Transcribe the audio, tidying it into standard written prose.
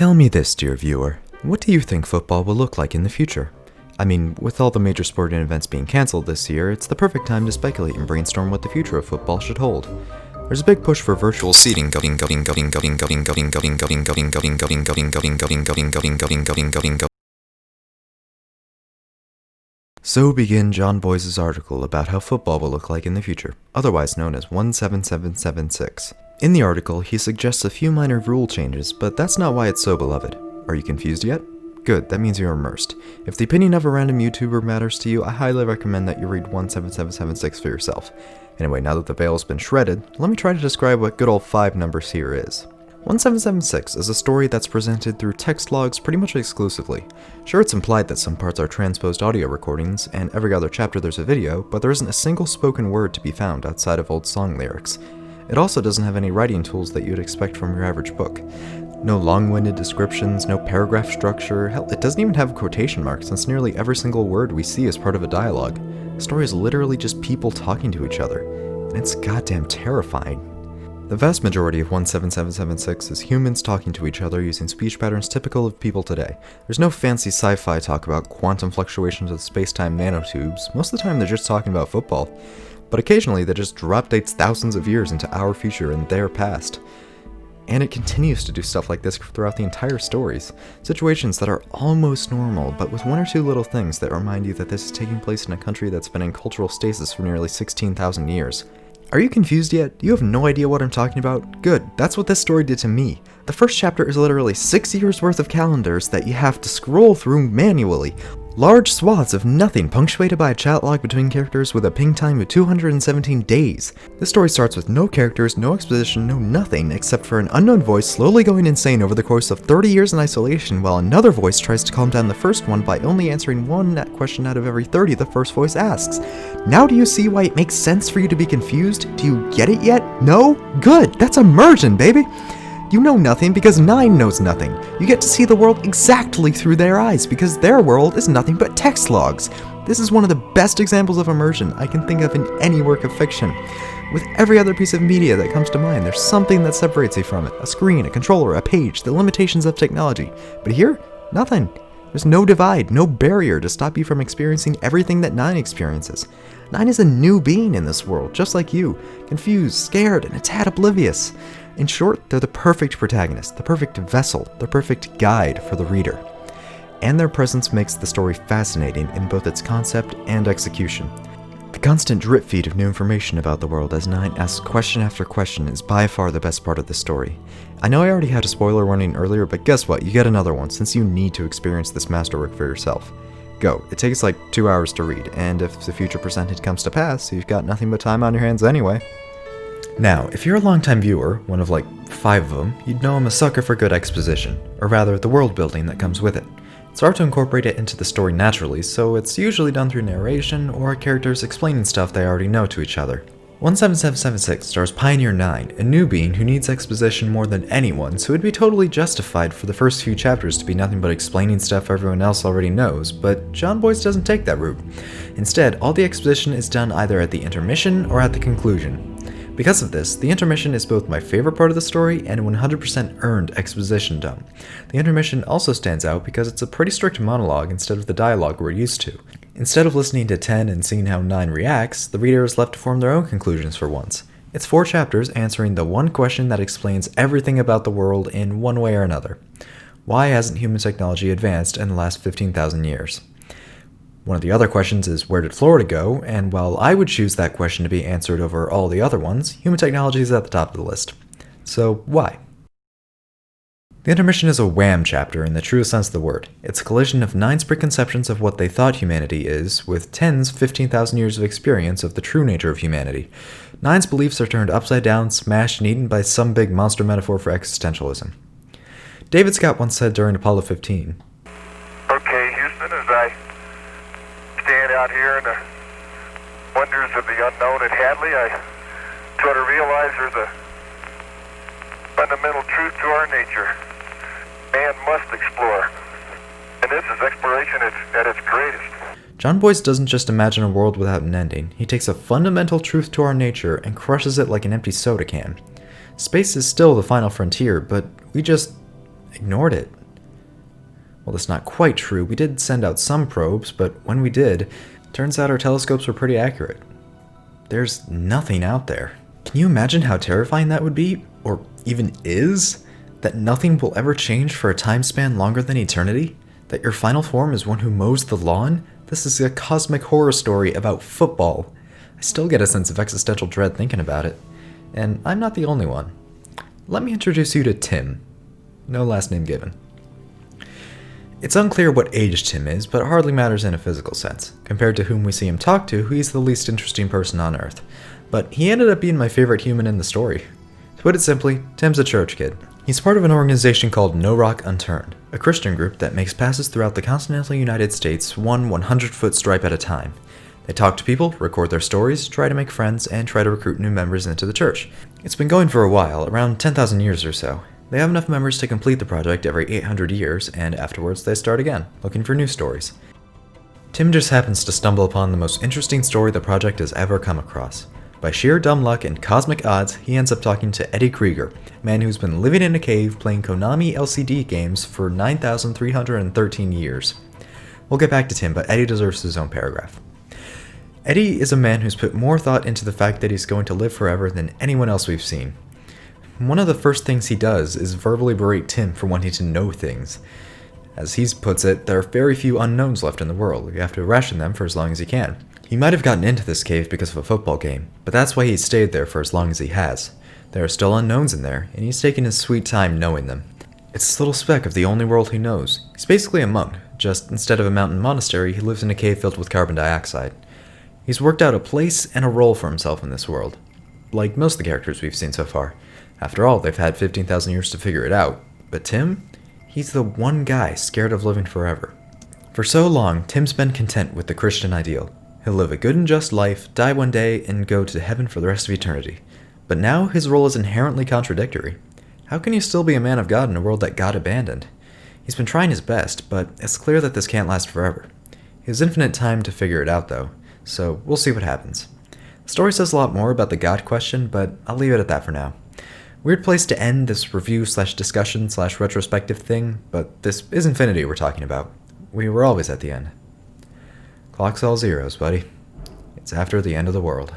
Tell me this, dear viewer. What do you think football will look like in the future? I mean, with all the major sporting events being cancelled this year, it's the perfect time to speculate and brainstorm what the future of football should hold. There's a big push for virtual seating. So begin John Boyce's article about how football will look like in the future, otherwise known as 17776. In the article, he suggests a few minor rule changes, but that's not why it's so beloved. Are you confused yet? Good, that means you're immersed. If the opinion of a random YouTuber matters to you, I highly recommend that you read 17776 for yourself. Anyway, now that the veil's been shredded, let me try to describe what good old 5 numbers here is. 1776 is a story that's presented through text logs pretty much exclusively. Sure, it's implied that some parts are transposed audio recordings, and every other chapter there's a video, but there isn't a single spoken word to be found outside of old song lyrics. It also doesn't have any writing tools that you'd expect from your average book. No long-winded descriptions, no paragraph structure, hell, it doesn't even have quotation marks since nearly every single word we see is part of a dialogue. The story is literally just people talking to each other, and it's goddamn terrifying. The vast majority of 17776 is humans talking to each other using speech patterns typical of people today. There's no fancy sci-fi talk about quantum fluctuations of space-time nanotubes. Most of the time they're just talking about football. But occasionally they just drop dates thousands of years into our future and their past. And it continues to do stuff like this throughout the entire stories. Situations that are almost normal, but with one or two little things that remind you that this is taking place in a country that's been in cultural stasis for nearly 16,000 years. Are you confused yet? You have no idea what I'm talking about? Good, that's what this story did to me. The first chapter is literally 6 years worth of calendars that you have to scroll through manually. Large swaths of nothing punctuated by a chat log between characters with a ping time of 217 days. This story starts with no characters, no exposition, no nothing, except for an unknown voice slowly going insane over the course of 30 years in isolation, while another voice tries to calm down the first one by only answering one question out of every 30 the first voice asks. Now do you see why it makes sense for you to be confused? Do you get it yet? No? Good, that's immersion, baby! You know nothing because Nine knows nothing. You get to see the world exactly through their eyes because their world is nothing but text logs. This is one of the best examples of immersion I can think of in any work of fiction. With every other piece of media that comes to mind, there's something that separates you from it. A screen, a controller, a page, the limitations of technology. But here, nothing. There's no divide, no barrier to stop you from experiencing everything that Nine experiences. Nine is a new being in this world, just like you. Confused, scared, and a tad oblivious. In short, they're the perfect protagonist, the perfect vessel, the perfect guide for the reader. And their presence makes the story fascinating in both its concept and execution. The constant drip feed of new information about the world as Nine asks question after question is by far the best part of the story. I know I already had a spoiler warning earlier, but guess what? You get another one since you need to experience this masterwork for yourself. Go. It takes like 2 hours to read, and if the future presented comes to pass, you've got nothing but time on your hands anyway. Now, if you're a longtime viewer, one of like 5 of them, you'd know I'm a sucker for good exposition, or rather, the world building that comes with it. It's hard to incorporate it into the story naturally, so it's usually done through narration or characters explaining stuff they already know to each other. 17776 stars Pioneer 9, a new being who needs exposition more than anyone, so it'd be totally justified for the first few chapters to be nothing but explaining stuff everyone else already knows, but John Boyce doesn't take that route. Instead, all the exposition is done either at the intermission or at the conclusion. Because of this, the intermission is both my favorite part of the story and 100% earned exposition dump. The intermission also stands out because it's a pretty strict monologue instead of the dialogue we're used to. Instead of listening to 10 and seeing how 9 reacts, the reader is left to form their own conclusions for once. It's 4 chapters answering the one question that explains everything about the world in one way or another. Why hasn't human technology advanced in the last 15,000 years? One of the other questions is, where did Florida go? And while I would choose that question to be answered over all the other ones, human technology is at the top of the list. So, why? The intermission is a wham chapter in the truest sense of the word. It's a collision of 9's preconceptions of what they thought humanity is, with 10's 15,000 years of experience of the true nature of humanity. 9's beliefs are turned upside down, smashed, and eaten by some big monster metaphor for existentialism. David Scott once said during Apollo 15, "Okay, Houston, as I stand out here in the wonders of the unknown at Hadley, I try to realize there's a fundamental truth to our nature. Man must explore. And this is exploration at its greatest." John Boyce doesn't just imagine a world without an ending. He takes a fundamental truth to our nature and crushes it like an empty soda can. Space is still the final frontier, but we just ignored it. Well, that's not quite true. We did send out some probes, but when we did, turns out our telescopes were pretty accurate. There's nothing out there. Can you imagine how terrifying that would be? Or even is? That nothing will ever change for a time span longer than eternity? That your final form is one who mows the lawn? This is a cosmic horror story about football. I still get a sense of existential dread thinking about it. And I'm not the only one. Let me introduce you to Tim. No last name given. It's unclear what age Tim is, but it hardly matters in a physical sense. Compared to whom we see him talk to, he's the least interesting person on Earth. But he ended up being my favorite human in the story. To put it simply, Tim's a church kid. He's part of an organization called No Rock Unturned, a Christian group that makes passes throughout the continental United States one 100-foot stripe at a time. They talk to people, record their stories, try to make friends, and try to recruit new members into the church. It's been going for a while, around 10,000 years or so. They have enough members to complete the project every 800 years, and afterwards they start again, looking for new stories. Tim just happens to stumble upon the most interesting story the project has ever come across. By sheer dumb luck and cosmic odds, he ends up talking to Eddie Krieger, a man who's been living in a cave playing Konami LCD games for 9,313 years. We'll get back to Tim, but Eddie deserves his own paragraph. Eddie is a man who's put more thought into the fact that he's going to live forever than anyone else we've seen. One of the first things he does is verbally berate Tim for wanting to know things. As he puts it, there are very few unknowns left in the world. You have to ration them for as long as you can. He might have gotten into this cave because of a football game, but that's why he's stayed there for as long as he has. There are still unknowns in there, and he's taken his sweet time knowing them. It's this little speck of the only world he knows. He's basically a monk, just instead of a mountain monastery, he lives in a cave filled with carbon dioxide. He's worked out a place and a role for himself in this world, like most of the characters we've seen so far. After all, they've had 15,000 years to figure it out. But Tim? He's the one guy scared of living forever. For so long, Tim's been content with the Christian ideal. He'll live a good and just life, die one day, and go to heaven for the rest of eternity. But now his role is inherently contradictory. How can you still be a man of God in a world that God abandoned? He's been trying his best, but it's clear that this can't last forever. He has infinite time to figure it out, though, so we'll see what happens. The story says a lot more about the God question, but I'll leave it at that for now. Weird place to end this review/discussion/retrospective thing, but this is Infinity we're talking about. We were always at the end. Clock's all zeros, buddy. It's after the end of the world.